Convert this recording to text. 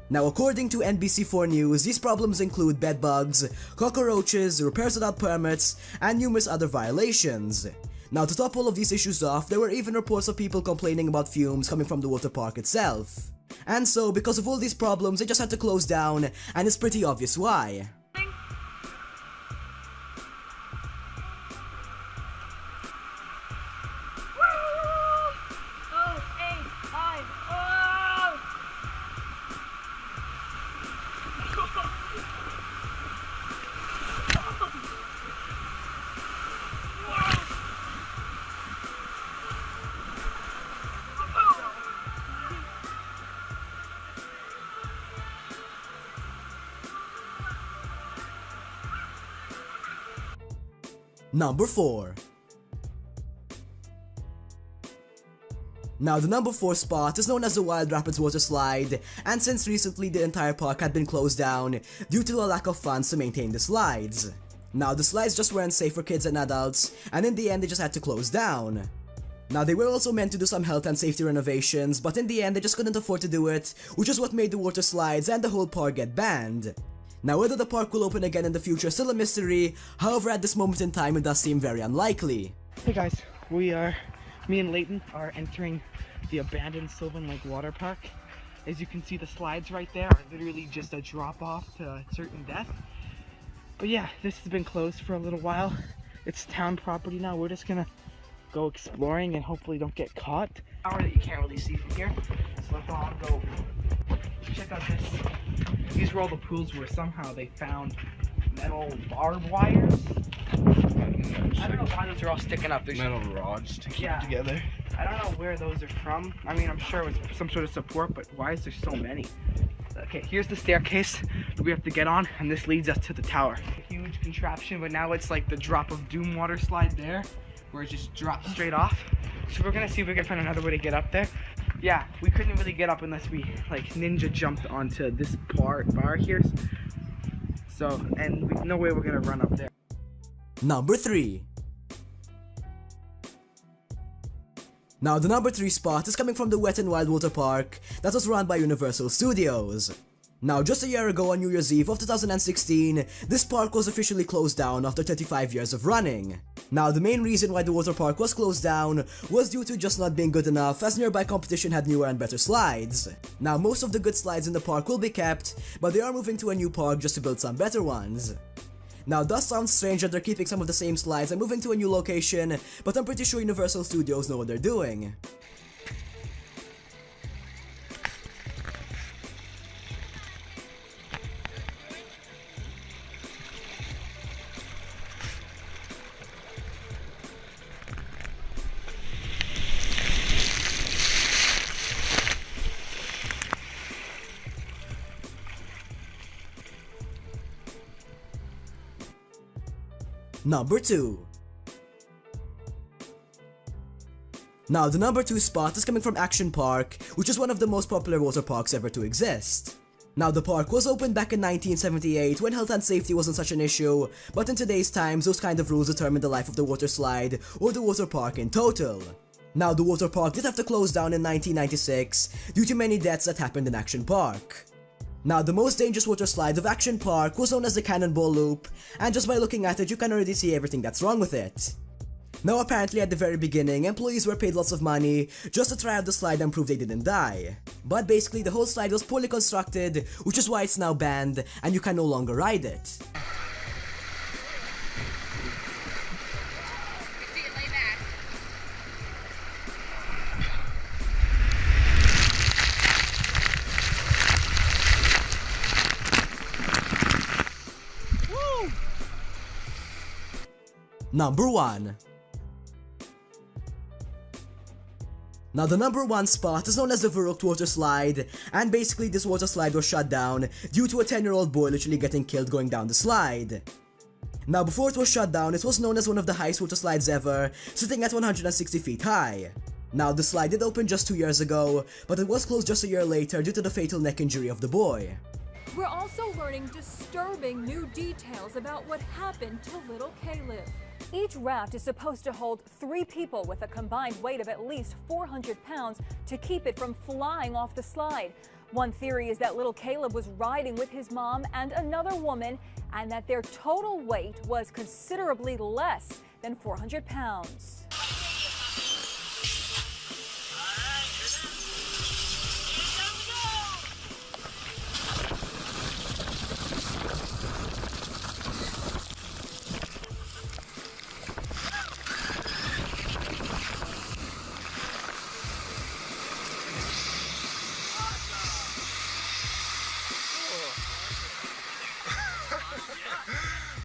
Now, according to NBC4 News, these problems include bedbugs, cockroaches, repairs without permits, and numerous other violations. Now, to top all of these issues off, there were even reports of people complaining about fumes coming from the water park itself. And so, because of all these problems, they just had to close down, and it's pretty obvious why. Number 4. Now, the number 4 spot is known as the Wild Rapids Water Slide, and since recently the entire park had been closed down due to a lack of funds to maintain the slides. Now, the slides just weren't safe for kids and adults, and in the end they just had to close down. Now, they were also meant to do some health and safety renovations, but in the end they just couldn't afford to do it, which is what made the water slides and the whole park get banned. Now, whether the park will open again in the future is still a mystery, however at this moment in time it does seem very unlikely. Hey guys, me and Leighton are entering the abandoned Sylvan Lake Water Park. As you can see, the slides right there are literally just a drop off to certain death. But yeah, this has been closed for a little while. It's town property now. We're just gonna go exploring and hopefully don't get caught. Tower that you can't really see from here. So let's all go check out this. These were all the pools where somehow they found metal barbed wires. I don't know why those are all sticking up. There's metal rods to keep it together. I don't know where those are from. I mean, I'm sure it was some sort of support, but why is there so many? Okay, here's the staircase that we have to get on, and this leads us to the tower. A huge contraption, but now it's like the Drop of Doom water slide there, where it just drops straight off. So we're gonna see if we can find another way to get up there. Yeah, we couldn't really get up unless we like ninja jumped onto this bar here. So, and no way we're gonna run up there. Number 3. Now, the number 3 spot is coming from the Wet n Wild Water Park that was run by Universal Studios. Now, just a year ago on New Year's Eve of 2016, this park was officially closed down after 35 years of running. Now, the main reason why the water park was closed down was due to just not being good enough, as nearby competition had newer and better slides. Now, most of the good slides in the park will be kept, but they are moving to a new park just to build some better ones. Now, it does sound strange that they're keeping some of the same slides and moving to a new location, but I'm pretty sure Universal Studios know what they're doing. Number 2. Now, the number 2 spot is coming from Action Park, which is one of the most popular water parks ever to exist. Now, the park was opened back in 1978 when health and safety wasn't such an issue, but in today's times, those kind of rules determine the life of the water slide or the water park in total. Now, the water park did have to close down in 1996 due to many deaths that happened in Action Park. Now, the most dangerous water slide of Action Park was known as the Cannonball Loop, and just by looking at it, you can already see everything that's wrong with it. Now, apparently at the very beginning, employees were paid lots of money just to try out the slide and prove they didn't die. But basically, the whole slide was poorly constructed, which is why it's now banned, and you can no longer ride it. Number 1. Now, the number 1 spot is known as the Verrückt Water Slide, and basically this water slide was shut down due to a 10-year-old boy literally getting killed going down the slide. Now, before it was shut down, it was known as one of the highest water slides ever, sitting at 160 feet high. Now, the slide did open just 2 years ago, but it was closed just a year later due to the fatal neck injury of the boy. We're also learning disturbing new details about what happened to little Caleb. Each raft is supposed to hold 3 people with a combined weight of at least 400 pounds to keep it from flying off the slide. One theory is that little Caleb was riding with his mom and another woman, and that their total weight was considerably less than 400 pounds.